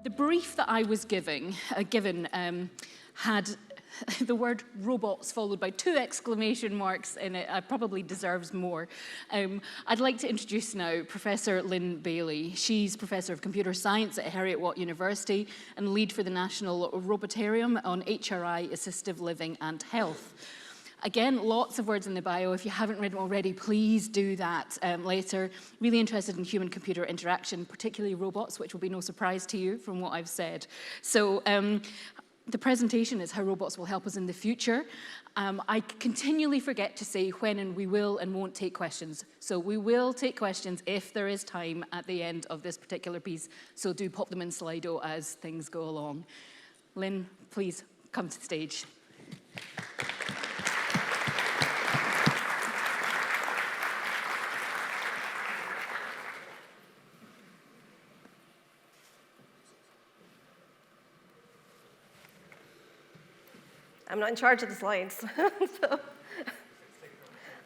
The brief that I was given had the word robots followed by 2 exclamation marks in it. It probably deserves more. I'd like to introduce now Professor Lynne Baillie. She's Professor of Computer Science at Heriot-Watt University and lead for the National Robotarium on HRI, Assistive Living and Health. Again, lots of words in the bio. If you haven't read them already, please do that later. Really interested in human-computer interaction, particularly robots, which will be no surprise to you from what I've said. So the presentation is how robots will help us in the future. I continually forget to say when and we will and won't take questions. So we will take questions if there is time at the end of this particular piece. So do pop them in Slido as things go along. Lynne, please come to the stage. I'm not in charge of the slides.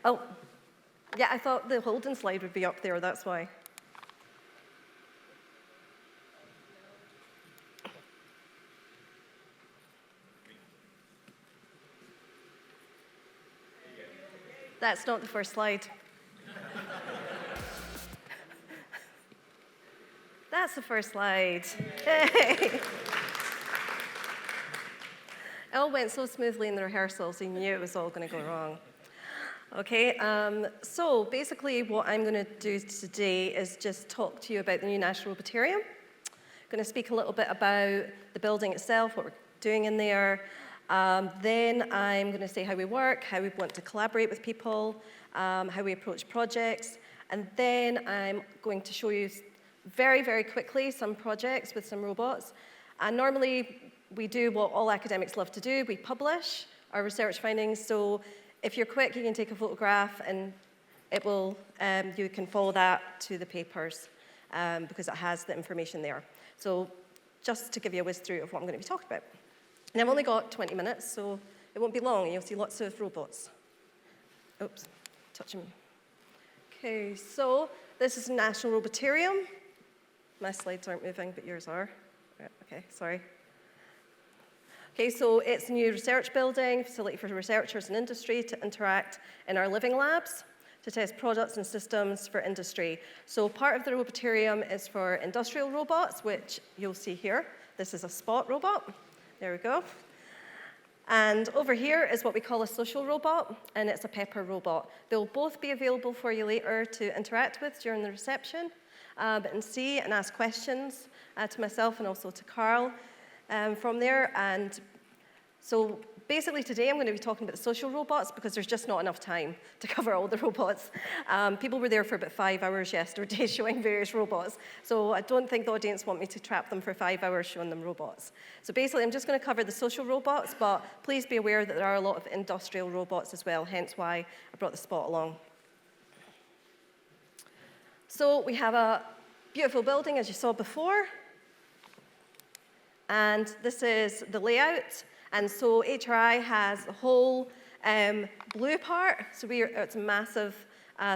Oh, yeah, I thought the Holden slide would be up there, that's why. That's not the first slide. That's the first slide. Hey. It all went so smoothly in the rehearsals, you knew it was all going to go wrong. Okay, so basically what I'm going to do today is just talk to you about the new National Robotarium. I'm going to speak a little bit about the building itself, what we're doing in there. Then I'm going to say how we work, how we want to collaborate with people, how we approach projects. And then I'm going to show you very, very quickly some projects with some robots. And normally, we do what all academics love to do. We publish our research findings. So if you're quick, you can take a photograph and it will, you can follow that to the papers because it has the information there. So just to give you a whiz through of what I'm going to be talking about. And I've only got 20 minutes, so it won't be long. You'll see lots of robots. Oops, touching me. Okay, so this is National Robotarium. My slides aren't moving, but yours are. Okay, sorry. Okay, so it's a new research building, facility for researchers and industry to interact in our living labs to test products and systems for industry. So part of the Robotarium is for industrial robots, which you'll see here. This is a Spot robot. There we go. And over here is what we call a social robot, and it's a Pepper robot. They'll both be available for you later to interact with during the reception and see and ask questions to myself and also to Carl. From there, and so basically today I'm going to be talking about the social robots because there's just not enough time to cover all the robots. People were there for about 5 hours yesterday showing various robots, so I don't think the audience want me to trap them for 5 hours showing them robots. So basically I'm just going to cover the social robots, but please be aware that there are a lot of industrial robots as well, hence why I brought the Spot along. So we have a beautiful building as you saw before. And this is the layout. And so HRI has the whole blue part. So it's a massive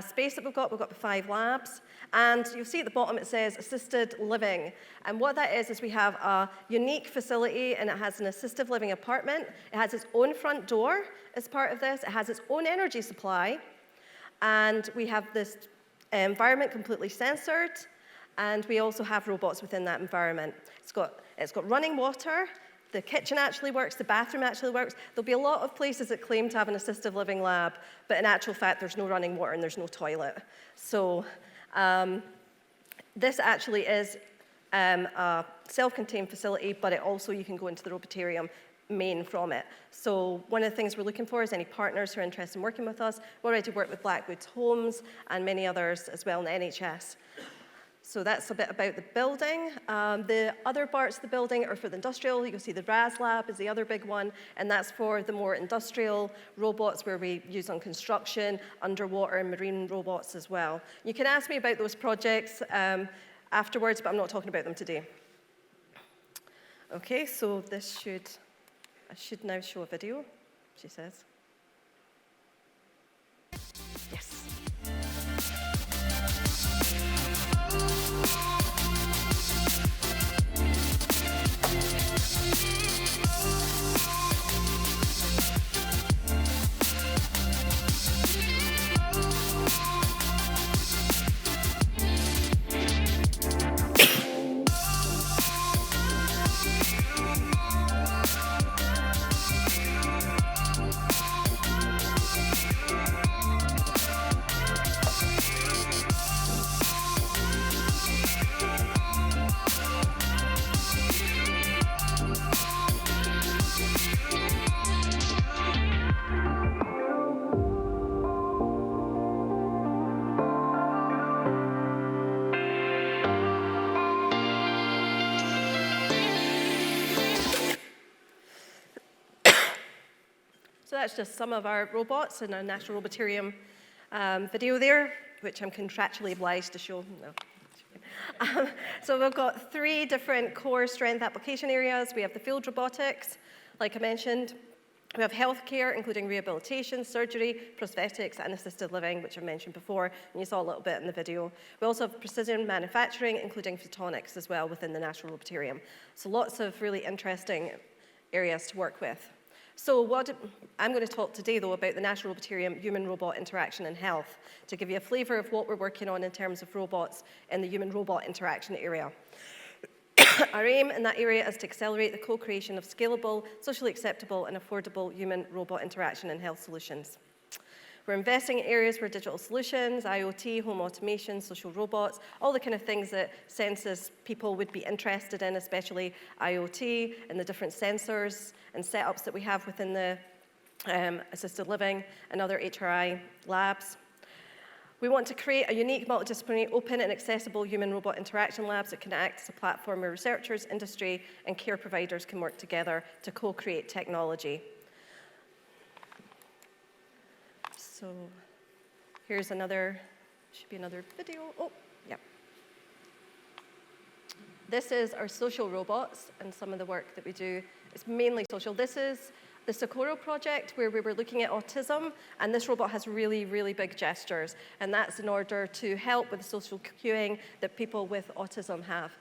space that we've got. We've got 5 labs. And you'll see at the bottom it says assisted living. And what that is we have a unique facility, and it has an assistive living apartment. It has its own front door as part of this. It has its own energy supply. And we have this environment completely censored. And we also have robots within that environment. It's got running water, the kitchen actually works, the bathroom actually works. There'll be a lot of places that claim to have an assistive living lab, but in actual fact, there's no running water and there's no toilet. So this actually is a self-contained facility, but it also, you can go into the Robotarium main from it. So one of the things we're looking for is any partners who are interested in working with us. We already work with Blackwoods Homes and many others as well in the NHS. So that's a bit about the building. The other parts of the building are for the industrial. You'll see the RAS lab is the other big one, and that's for the more industrial robots where we use on construction, underwater, and marine robots as well. You can ask me about those projects afterwards, but I'm not talking about them today. Okay, so I should now show a video, she says. Yes. that's just some of our robots in our National Robotarium video there, which I'm contractually obliged to show. No. So we've got 3 different core strength application areas. We have the field robotics, like I mentioned. We have healthcare, including rehabilitation, surgery, prosthetics, and assisted living, which I mentioned before, and you saw a little bit in the video. We also have precision manufacturing, including photonics as well within the National Robotarium. So lots of really interesting areas to work with. So I'm going to talk today, though, about the National Robotarium human-robot interaction in health, to give you a flavour of what we're working on in terms of robots in the human-robot interaction area. Our aim in that area is to accelerate the co-creation of scalable, socially acceptable, and affordable human-robot interaction in health solutions. We're investing in areas where digital solutions, IoT, home automation, social robots, all the kind of things that CENSIS people would be interested in, especially IoT and the different sensors and setups that we have within the assisted living and other HRI labs. We want to create a unique, multidisciplinary, open and accessible human-robot interaction labs that can act as a platform where researchers, industry, and care providers can work together to co-create technology. So here's should be another video. Oh, yeah. This is our social robots and some of the work that we do. It's mainly social. This is the Socorro project, where we were looking at autism, and this robot has really, really big gestures, and that's in order to help with the social cueing that people with autism have.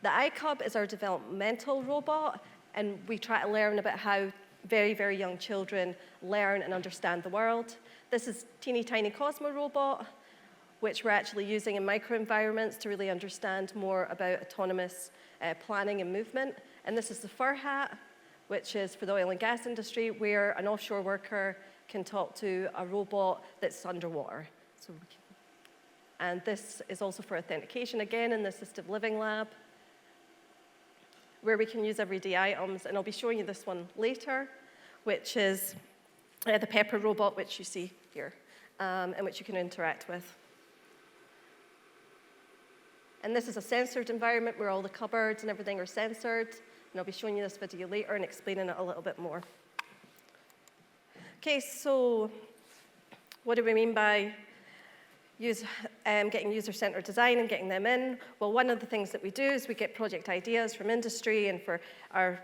The iCub is our developmental robot, and we try to learn about how very, very young children learn and understand the world. This is teeny tiny Cosmo robot, which we're actually using in microenvironments to really understand more about autonomous planning and movement. And this is the Fur Hat, which is for the oil and gas industry, where an offshore worker can talk to a robot that's underwater. And this is also for authentication, again, in the assistive living lab, where we can use everyday items. And I'll be showing you this one later, which is the Pepper robot, which you see here, and which you can interact with. And this is a censored environment where all the cupboards and everything are censored. And I'll be showing you this video later and explaining it a little bit more. Okay, so what do we mean by getting user-centered design and getting them in? Well, one of the things that we do is we get project ideas from industry and for our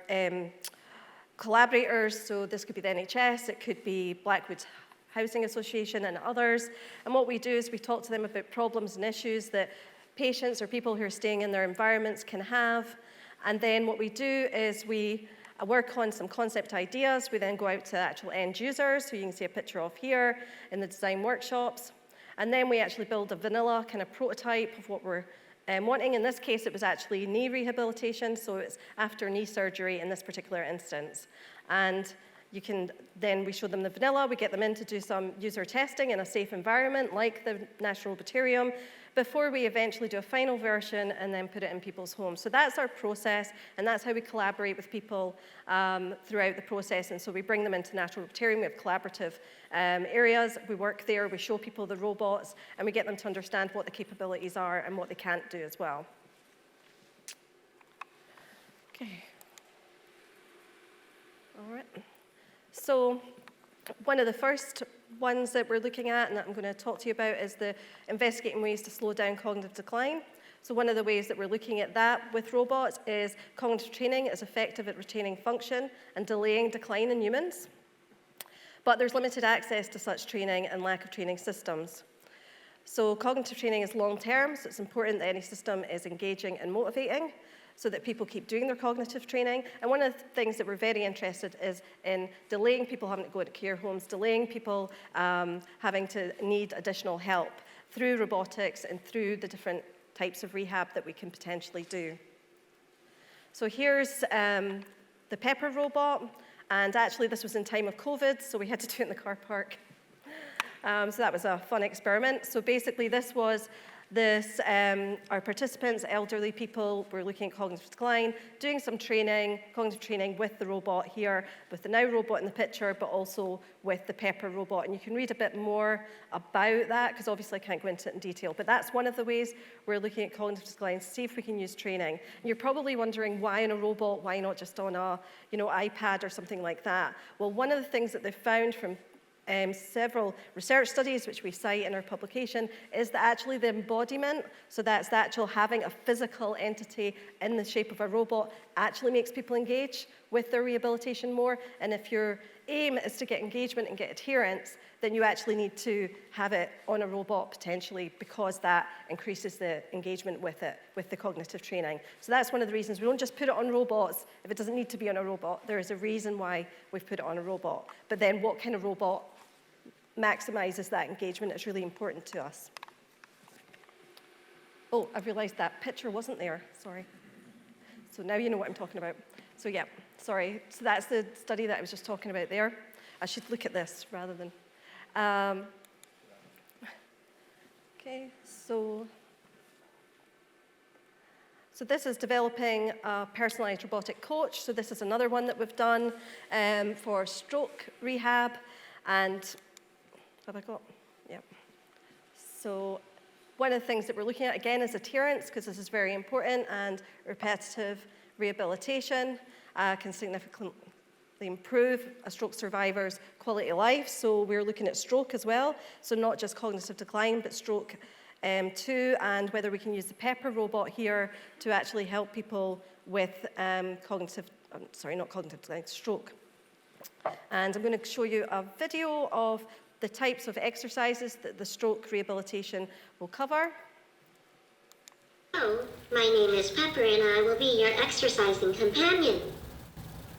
collaborators. So this could be the NHS, it could be Blackwood Housing Association and others. And what we do is we talk to them about problems and issues that patients or people who are staying in their environments can have. And then what we do is we work on some concept ideas. We then go out to actual end users, who you can see a picture of here in the design workshops. And then we actually build a vanilla kind of prototype of what we're wanting. In this case, it was actually knee rehabilitation, so it's after knee surgery in this particular instance. And then we show them the vanilla, we get them in to do some user testing in a safe environment, like the National Robotarium, before we eventually do a final version and then put it in people's homes. So that's our process, and that's how we collaborate with people throughout the process. And so we bring them into National Robotarium. We have collaborative areas. We work there, we show people the robots, and we get them to understand what the capabilities are and what they can't do as well. Okay. All right. So one of the first ones that we're looking at and that I'm going to talk to you about is the investigating ways to slow down cognitive decline. So one of the ways that we're looking at that with robots is cognitive training is effective at retaining function and delaying decline in humans. But there's limited access to such training and lack of training systems. So cognitive training is long-term, so it's important that any system is engaging and motivating, so that people keep doing their cognitive training. And one of the things that we're very interested is in delaying people having to go to care homes, delaying people having to need additional help through robotics and through the different types of rehab that we can potentially do. So here's the Pepper robot, and actually this was in time of COVID, so we had to do it in the car park. So that was a fun experiment. So basically this was Our participants, elderly people, we're looking at cognitive decline, doing some training, cognitive training with the robot here, with the Now robot in the picture, but also with the Pepper robot. And you can read a bit more about that, because obviously I can't go into it in detail. But that's one of the ways we're looking at cognitive decline, see if we can use training. And you're probably wondering, why on a robot? Why not just on a iPad or something like that? Well, one of the things that they've found from several research studies, which we cite in our publication, is that actually the embodiment, so that's the actual having a physical entity in the shape of a robot, actually makes people engage with their rehabilitation more. And if your aim is to get engagement and get adherence, then you actually need to have it on a robot potentially, because that increases the engagement with it, with the cognitive training. So that's one of the reasons we don't just put it on robots if it doesn't need to be on a robot. There is a reason why we've put it on a robot. But then what kind of robot maximizes that engagement is really important to us. Oh, I've realized that picture wasn't there, sorry. So now you know what I'm talking about. So yeah, sorry. So that's the study that I was just talking about there. I should look at this rather than, okay, so this is developing a personalized robotic coach. So this is another one that we've done for stroke rehab. And have I got? Yep. So one of the things that we're looking at, again, is adherence, because this is very important, and repetitive rehabilitation can significantly improve a stroke survivor's quality of life. So we're looking at stroke as well. So not just cognitive decline, but stroke too, and whether we can use the Pepper robot here to actually help people with stroke. And I'm going to show you a video of the types of exercises that the stroke rehabilitation will cover. Hello, my name is Pepper and I will be your exercising companion.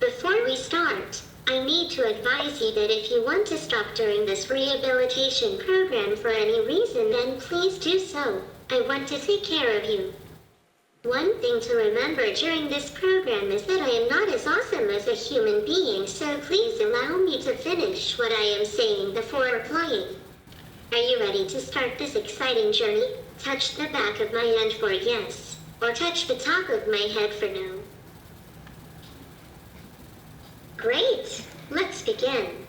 Before we start, I need to advise you that if you want to stop during this rehabilitation program for any reason, then please do so. I want to take care of you. One thing to remember during this program is that I am not as awesome as a human being, so please allow me to finish what I am saying before replying. Are you ready to start this exciting journey? Touch the back of my hand for yes, or touch the top of my head for no. Great, let's begin.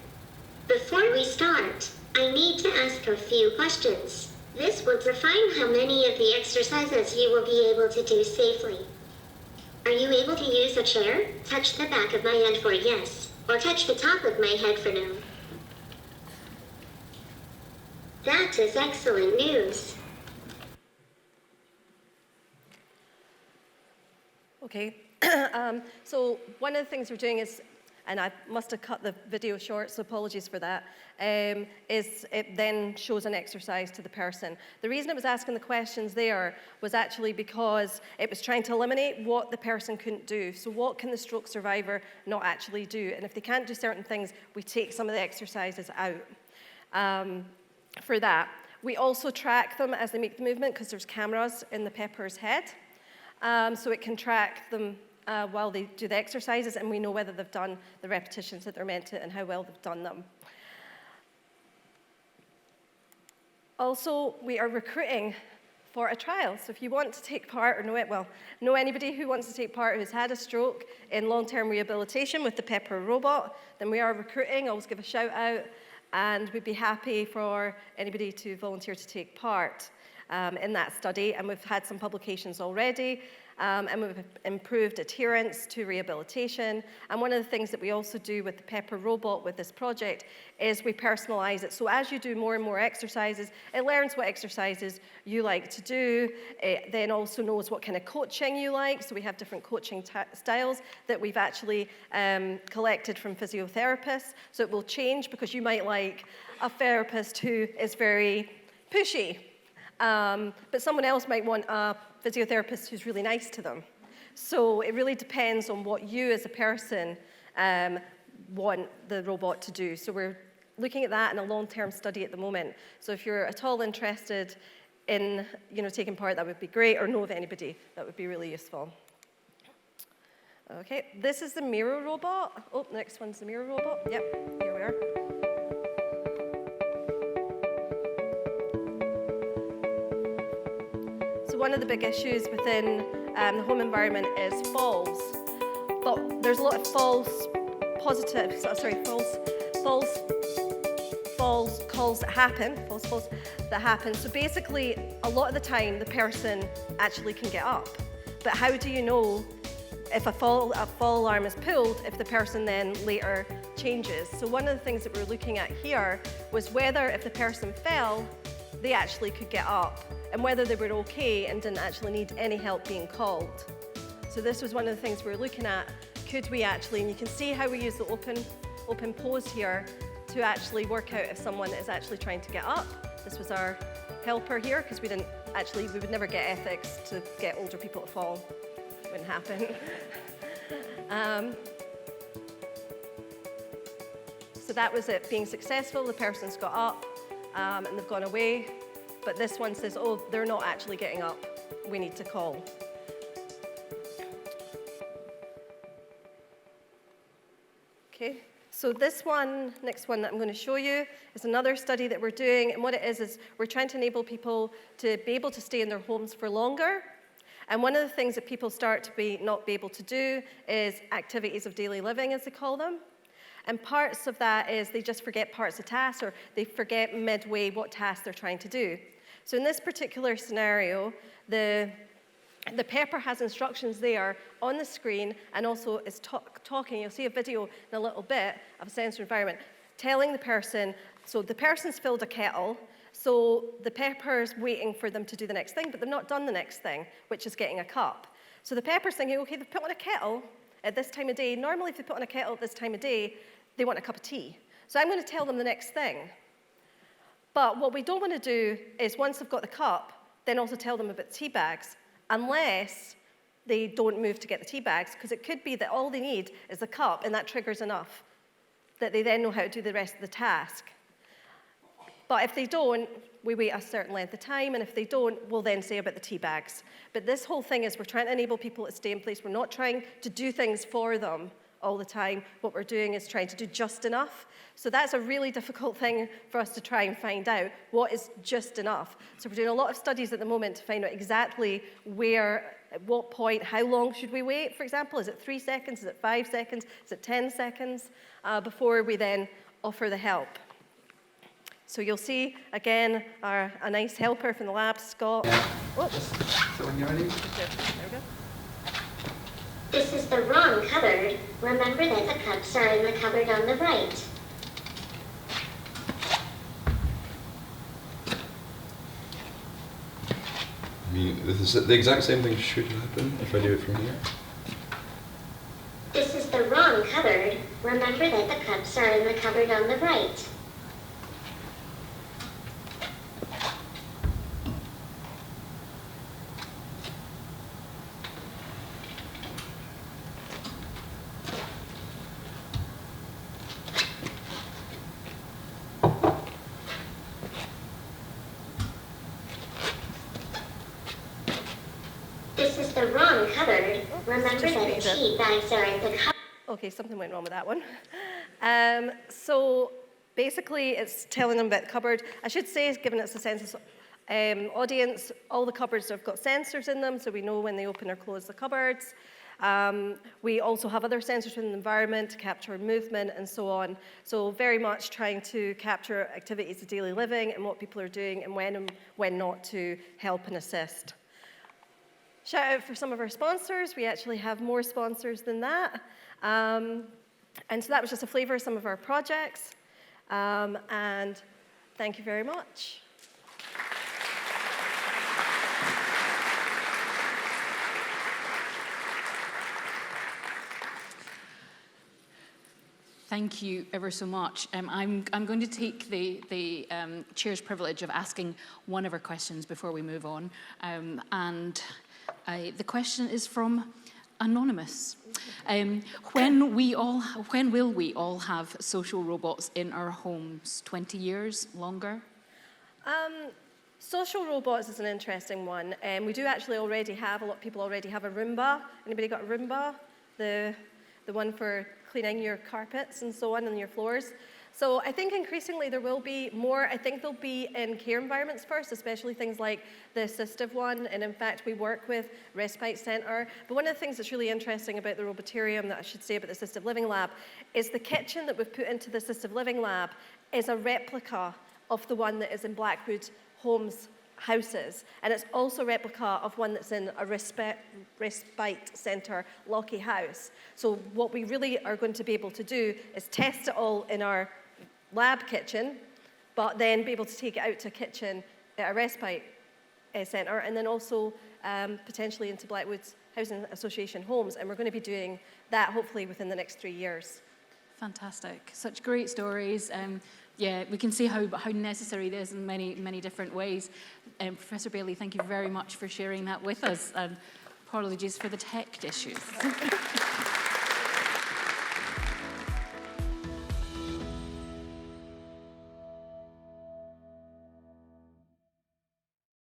Before we start, I need to ask a few questions. This will define how many of the exercises you will be able to do safely. Are you able to use a chair? Touch the back of my hand for yes, or touch the top of my head for no. That is excellent news. Okay, so one of the things we're doing is, and I must have cut the video short, so apologies for that, is it then shows an exercise to the person. The reason it was asking the questions there was actually because it was trying to eliminate what the person couldn't do. So what can the stroke survivor not actually do? And if they can't do certain things, we take some of the exercises out for that. We also track them as they make the movement, because there's cameras in the Pepper's head. So it can track them while they do the exercises, and we know whether they've done the repetitions that they're meant to and how well they've done them. Also, we are recruiting for a trial. So if you want to take part or know anybody who wants to take part who's had a stroke in long-term rehabilitation with the Pepper robot, then we are recruiting. Always give a shout out, and we'd be happy for anybody to volunteer to take part in that study. And we've had some publications already. And we've improved adherence to rehabilitation. And one of the things that we also do with the Pepper robot with this project is we personalize it. So as you do more and more exercises, it learns what exercises you like to do. It then also knows what kind of coaching you like. So we have different coaching styles that we've actually collected from physiotherapists. So it will change, because you might like a therapist who is very pushy. But someone else might want a physiotherapist who's really nice to them. So it really depends on what you as a person want the robot to do. So we're looking at that in a long-term study at the moment. So if you're at all interested in taking part, that would be great, or know of anybody, that would be really useful. Okay, this is the mirror robot. Oh, next one's the mirror robot. Yep, here we are. So one of the big issues within the home environment is falls. But there's a lot of false calls that happen. So basically, a lot of the time, the person actually can get up. But how do you know if a fall alarm is pulled if the person then later changes? So one of the things that we were looking at here was whether if the person fell, they actually could get up, and whether they were okay and didn't actually need any help being called. So this was one of the things we were looking at. Could we actually, and you can see how we use the open pose here to actually work out if someone is actually trying to get up. This was our helper here, because we would never get ethics to get older people to fall. Wouldn't happen. So that was it being successful. The person's got up and they've gone away. But this one says, oh, they're not actually getting up. We need to call. Okay. So this one, next one that I'm going to show you, is another study that we're doing. And what it is we're trying to enable people to be able to stay in their homes for longer. And one of the things that people start to not be able to do is activities of daily living, as they call them. And parts of that is they just forget parts of tasks, or they forget midway what task they're trying to do. So in this particular scenario, the pepper has instructions there on the screen, and also is talking. You'll see a video in a little bit of a sensory environment telling the person, so the person's filled a kettle, so the pepper's waiting for them to do the next thing, but they've not done the next thing, which is getting a cup. So the pepper's thinking, okay, they've put on a kettle at this time of day. Normally, if they put on a kettle at this time of day, they want a cup of tea. So I'm going to tell them the next thing. But what we don't want to do is, once they've got the cup, then also tell them about the tea bags, unless they don't move to get the tea bags, because it could be that all they need is the cup, and that triggers enough that they then know how to do the rest of the task. But if they don't, we wait a certain length of time, and if they don't, we'll then say about the tea bags. But this whole thing is we're trying to enable people to stay in place. We're not trying to do things for them all the time. What we're doing is trying to do just enough. So that's a really difficult thing for us to try and find out. What is just enough? So we're doing a lot of studies at the moment to find out exactly where, at what point, how long should we wait, for example? Is it 3 seconds? Is it 5 seconds? Is it 10 seconds? Before we then offer the help. So you'll see, again, a nice helper from the lab, Scott. Oops. So when you're ready. There we go. This is the wrong cupboard. Remember that the cups are in the cupboard on the right. I mean, this is the exact same thing should happen if I do it from here. This is the wrong cupboard. Remember that the cups are in the cupboard on the right. This is the wrong cupboard. Remember that the tea bags are in the cupboard. Okay, something went wrong with that one. So basically, it's telling them about the cupboard. I should say, given it's a census audience, all the cupboards have got sensors in them, so we know when they open or close the cupboards. We also have other sensors in the environment to capture movement and so on. So very much trying to capture activities of daily living and what people are doing and when not to help and assist. Shout out for some of our sponsors. We actually have more sponsors than that. And so that was just a flavor of some of our projects. And thank you very much. Thank you ever so much. I'm going to take the chair's privilege of asking one of our questions before we move on. The question is from Anonymous. When will we all have social robots in our homes? 20 years? Longer? Social robots is an interesting one. We do actually already have, a lot of people already have a Roomba. Anybody got a Roomba? The one for cleaning your carpets and so on and your floors. So I think increasingly there will be more. I think they'll be in care environments first, especially things like the assistive one. And in fact, we work with Respite Centre. But one of the things that's really interesting about the Robotarium, that I should say about the Assistive Living Lab, is the kitchen that we've put into the Assistive Living Lab is a replica of the one that is in Blackwood Homes houses. And it's also a replica of one that's in a respite centre, Lockey House. So what we really are going to be able to do is test it all in our lab kitchen, but then be able to take it out to a kitchen at a respite centre, and then also potentially into Blackwood's Housing Association homes. And we're going to be doing that hopefully within the next 3 years. Fantastic. Such great stories. Yeah, we can see how necessary it is in many, many different ways. Professor Baillie, thank you very much for sharing that with us. And apologies for the tech issues.